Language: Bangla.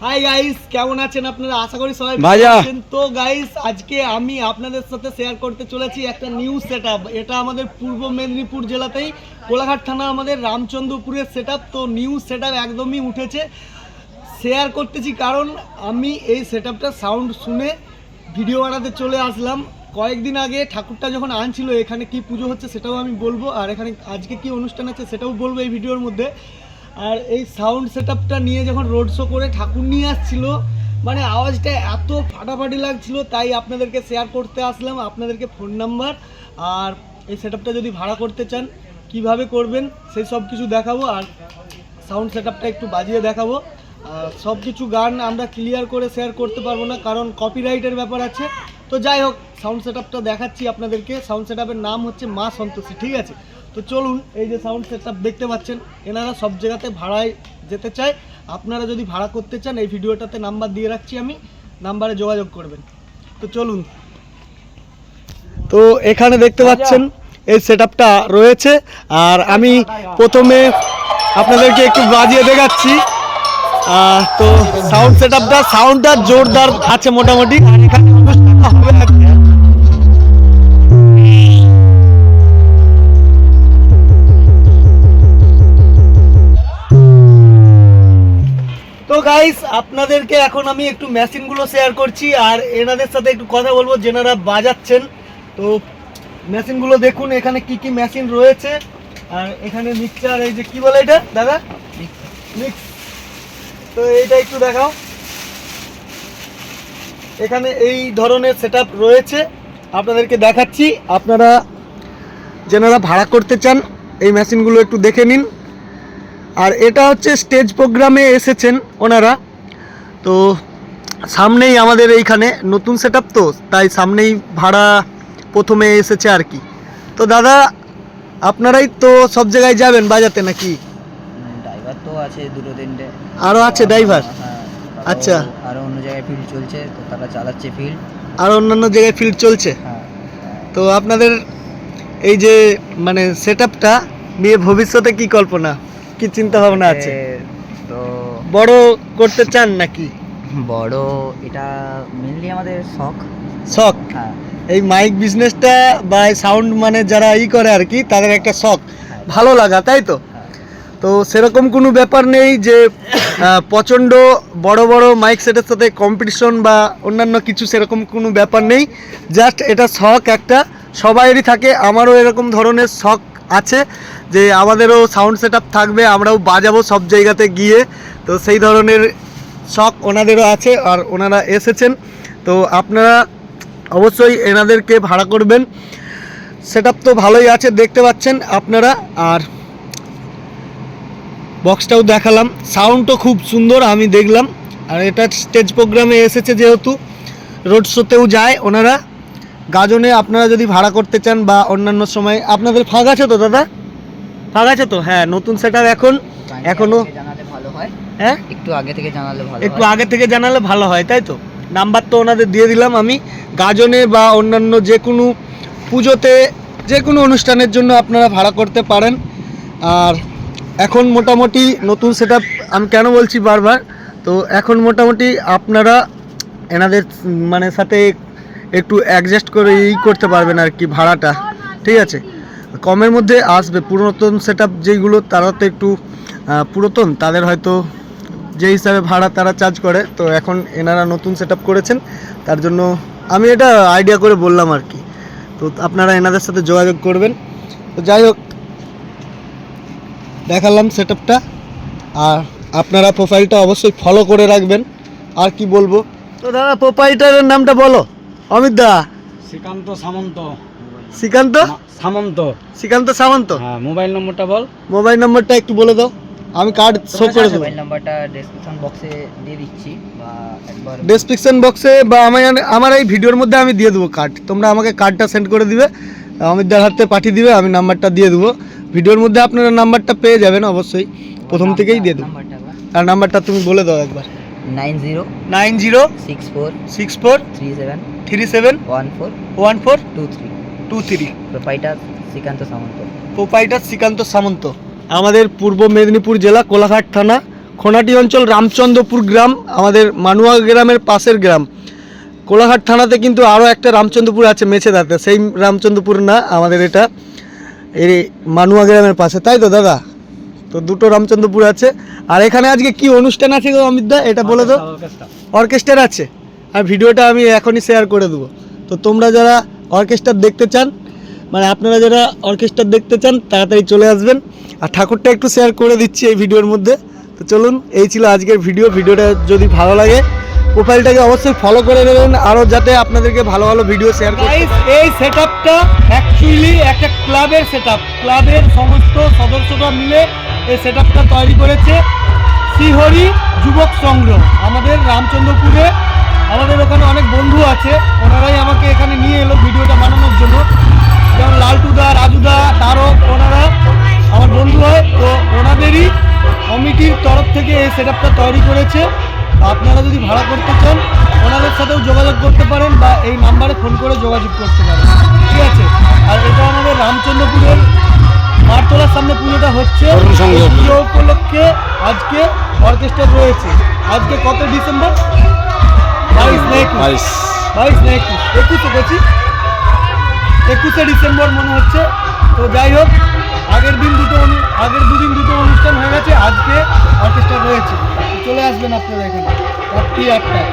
হাই গাইস, কেমন আছেন আপনারা? আশা করি সবাই ভালো আছেন। তো গাইস, আজকে আমি আপনাদের সাথে শেয়ার করতে চলেছি একটা নিউ সেটআপ। এটা আমাদের পূর্ব মেদিনীপুর জেলাতেই কোলাঘাট থানা আমাদের রামচন্দ্রপুরের সেটআপ। তো নিউ সেটআপ একদমই উঠেছে, শেয়ার করতেছি কারণ আমি এই সেটআপটা সাউন্ড শুনে ভিডিও বানাতে চলে আসলাম। কয়েকদিন আগে ঠাকুরটা যখন আনছিল, এখানে কি পুজো হচ্ছে সেটাও আমি বলবো, আর এখানে আজকে কি অনুষ্ঠান আছে সেটাও বলবো এই ভিডিওর মধ্যে। আর এই সাউন্ড সেটআপটা নিয়ে যখন রোড শো করে ঠাকুর নিয়ে আসছিল, মানে আওয়াজটা এত ফাটাফাটি লাগছিল, তাই আপনাদেরকে শেয়ার করতে আসলাম। আপনাদেরকে ফোন নাম্বার আর এই সেটআপটা যদি ভাড়া করতে চান কিভাবে করবেন সেই সব কিছু দেখাবো, আর সাউন্ড সেটআপটা একটু বাজিয়ে দেখাবো। সব কিছু গান আমরা ক্লিয়ার করে শেয়ার করতে পারবো না, কারণ কপিরাইটের ব্যাপার আছে। তো যাই হোক, সাউন্ড সেটআপটা দেখাচ্ছি আপনাদেরকে। সাউন্ড সেটআপের নাম হচ্ছে মা সন্তোষী, ঠিক আছে? তো চলুন, এই যে সাউন্ড সেটআপ দেখতে পাচ্ছেন, এনারা সব জায়গাতে ভাড়ায় যেতে চায়। আপনারা যদি ভাড়া করতে চান এই ভিডিওটাতে নাম্বার দিয়ে রাখছি, আমি নাম্বারে যোগাযোগ করবেন। তো চলুন, তো এখানে দেখতে পাচ্ছেন এই সেটআপটা রয়েছে, আর আমি প্রথমে আপনাদেরকে একটু বাজিয়ে দেখাচ্ছি। তো সাউন্ড সেটআপটা সাউন্ডটা জোরদার আছে মোটামুটি। আর এখানে অনুষ্ঠানটা হবে আজকে। তো গাইস, আপনাদেরকে এখন আমি একটু মেশিনগুলো শেয়ার করছি আর এনাদের সাথে একটু কথা বলবো যেনারা বাজাচ্ছেন। তো মেশিনগুলো দেখুন, এখানে কি কি মেশিন রয়েছে। আর এখানে মিক্সচার, এই যে কি বলে এটা দাদা? মিক্স। তো এইটা একটু দেখাও। এখানে এই ধরনের সেটআপ রয়েছে, আপনাদেরকে দেখাচ্ছি। আপনারা যেনারা ভাড়া করতে চান এই মেশিনগুলো একটু দেখে নিন। আর এটা হচ্ছে স্টেজ প্রোগ্রামে এসেছেন ওনারা। তো সামনেই আমাদের এইখানে নতুন সেটআপ, তো তাই সামনেই ভাড়া প্রথমে এসেছে আর কি। তো দাদা, আপনারাই তো সব জায়গায় যাবেন বাজাতে নাকি? ড্রাইভার তো আছে দুটো তিনটে, আরও আছে ড্রাইভার? আচ্ছা, আরও অন্য জায়গায় ফিল্ড চলছে, তো তারা চালাচ্ছে ফিল্ড, আর অন্যান্য জায়গায় ফিল্ড চলছে। তো আপনাদের এই যে মানে সেটআপটা নিয়ে ভবিষ্যতে কি কল্পনা, কি চিন্তা ভাবনা আছে? তো বড় করতে চান নাকি? বড়, এটা মেনলি আমাদের শখ। হ্যাঁ, এই মাইক বিজনেসটা বা সাউন্ড মানে যারা করে আর কি, তাদের একটা শখ, ভালো লাগা, তাই তো? তো সেরকম কোনো ব্যাপার নেই যে প্রচণ্ড বড় বড় মাইক সেটের সাথে কম্পিটিশন বা অন্যান্য কিছু, সেরকম কোনো ব্যাপার নেই। জাস্ট এটা শখ একটা, সবাইয়েরই থাকে। আমারও এরকম ধরনের শখ আছে যে আমাদেরও সাউন্ড সেটআপ থাকবে, আমরাও বাজাবো সব জায়গাতে গিয়ে। তো সেই ধরনের শখ ওনাদেরও আছে, আর ওনারা এসেছেন। তো আপনারা অবশ্যই এনাদেরকে ভাড়া করবেন। সেটআপ তো ভালোই আছে, দেখতে পাচ্ছেন আপনারা। আর বক্সটাও দেখালাম, সাউন্ডও খুব সুন্দর আমি দেখলাম। আর এটা স্টেজ প্রোগ্রামে এসেছে, যেহেতু রোড শোতেও যায় ওনারা। গাজনে আপনারা যদি ভাড়া করতে চান বা অন্যান্য সময়, আপনাদের ফাঁক আছে তো দাদা? ফাঁক আছে তো? হ্যাঁ, নতুন সেটআপ এখনো জানালে ভালো হয়। হ্যাঁ, একটু আগে থেকে জানালে ভালো, একটু আগে থেকে জানালে ভালো হয়, তাই তো? নাম্বার তো ওনাদের দিয়ে দিলাম আমি। গাজনে বা অন্যান্য যে কোনো পুজোতে, যে কোনো অনুষ্ঠানের জন্য আপনারা ভাড়া করতে পারেন। আর এখন মোটামুটি নতুন সেটআপ আমি কেন বলছি বারবার, তো এখন মোটামুটি আপনারা এনাদের মানে সাথে একটু অ্যাডজাস্ট করে করতে পারবেন আর কি, ভাড়াটা, ঠিক আছে? কমের মধ্যে আসবে। পুরাতন সেটআপ যেগুলো, তারা তো একটু পুরাতন, তাদের হয়তো যে হিসাবে ভাড়া তারা চার্জ করে। তো এখন এনারা নতুন সেটআপ করেছেন, তার জন্য আমি এটা আইডিয়া করে বললাম আর কি। তো আপনারা এনাদের সাথে যোগাযোগ করবেন। তো যাই হোক, দেখালাম সেটআপটা, আর আপনারা প্রোফাইলটা অবশ্যই ফলো করে রাখবেন। আর কি বলবো? তো দাদা, প্রোপাইটারের নামটা বলো। অমিত দা? শ্রীকান্ত সামন্ত। শ্রীকান্ত সামন্ত। শ্রীকান্ত সামন্ত। হ্যাঁ, মোবাইল নম্বরটা বল। মোবাইল নম্বরটা একটু বলে দাও, আমি কার্ড শো করে দেবো। মোবাইল নাম্বারটা ডেসক্রিপশন বক্সে দিয়ে দিচ্ছি, বা একবার ডেসক্রিপশন বক্সে বা আমার এই ভিডিওর মধ্যে আমি দিয়ে দেবো কার্ড। তোমরা আমাকে কার্ডটা সেন্ড করে দিবে, অমিতদার হাতে পাঠিয়ে দিবে, আমি নাম্বারটা দিয়ে দেবো। ভিডিওর মধ্যে আপনারা নাম্বারটা পেয়ে যাবেন অবশ্যই, প্রথম থেকেই দিয়ে দেবো। আর নাম্বারটা তুমি বলে দাও একবার। 9064 প্রোপাইটার শ্রীকান্ত সামন্ত। আমাদের পূর্ব মেদিনীপুর জেলা কোলাঘাট থানা খোনাটি অঞ্চল রামচন্দ্রপুর গ্রাম, আমাদের মানুয়া গ্রামের পাশের গ্রাম। কোলাঘাট থানাতে কিন্তু আরও একটা রামচন্দ্রপুর আছে মেছেদাতে, সেই রামচন্দ্রপুর না আমাদের এটা, এই মানুয়া গ্রামের পাশে, তাই তো দাদা? তো দুটো রামচন্দ্রপুর আছে। আর এখানে আজকে কি অনুষ্ঠান আছে গো অমিতদা, এটা বলে দাও। অর্কেস্ট্রা আছে, আর ভিডিওটা আমি এখনই শেয়ার করে দেবো। তো তোমরা যারা অর্কেস্ট্রা দেখতে চান, মানে আপনারা যারা অর্কেস্ট্রা দেখতে চান তাড়াতাড়ি চলে আসবেন। আর ঠাকুরটা একটু শেয়ার করে দিচ্ছি এই ভিডিওর মধ্যে। তো চলুন, এই ছিল আজকের ভিডিওটা যদি ভালো লাগে প্রোফাইলটাকে অবশ্যই ফলো করে নেবেন, আরও যাতে আপনাদেরকে ভালো ভালো ভিডিও শেয়ার করতে পারি। এই সেটআপটা অ্যাকচুয়ালি একটা ক্লাবের সেটআপ, ক্লাবের সমস্ত সদস্যরা মিলে এই সেটআপটা তৈরি করেছে শ্রীহরি যুবক সংঘ আমাদের রামচন্দ্রপুরে। আমাদের ওখানে অনেক বন্ধু আছে, ওনারাই আমাকে এখানে নিয়ে এলো ভিডিওটা বানানোর জন্য, যেমন লালটুদা, রাজুদা, তারক, ওনারা আমার বন্ধু হয়। তো ওনাদেরই কমিটির তরফ থেকে এই সেটআপটা তৈরি করেছে। আপনারা যদি ভাড়া করতে চান ওনাদের সাথেও যোগাযোগ করতে পারেন, বা এই নাম্বারে ফোন করে যোগাযোগ করতে পারেন, ঠিক আছে? আর এটা আমাদের রামচন্দ্রপুরের মারতলার সামনে পুজোটা হচ্ছে, পুজো উপলক্ষে আজকে অর্কেস্ট্রা রয়েছে। আজকে কত ডিসেম্বর? 22 না 21? 22 না 21? 21 বলছি, 21শে ডিসেম্বর মনে হচ্ছে। তো যাই হোক, আগের দুদিন দুটো অনুষ্ঠান হয়ে গেছে, আজকে অর্কেস্ট্রা রয়েছে। চলে আসবেন আপনারা এখানে রাত্রি 8টায়।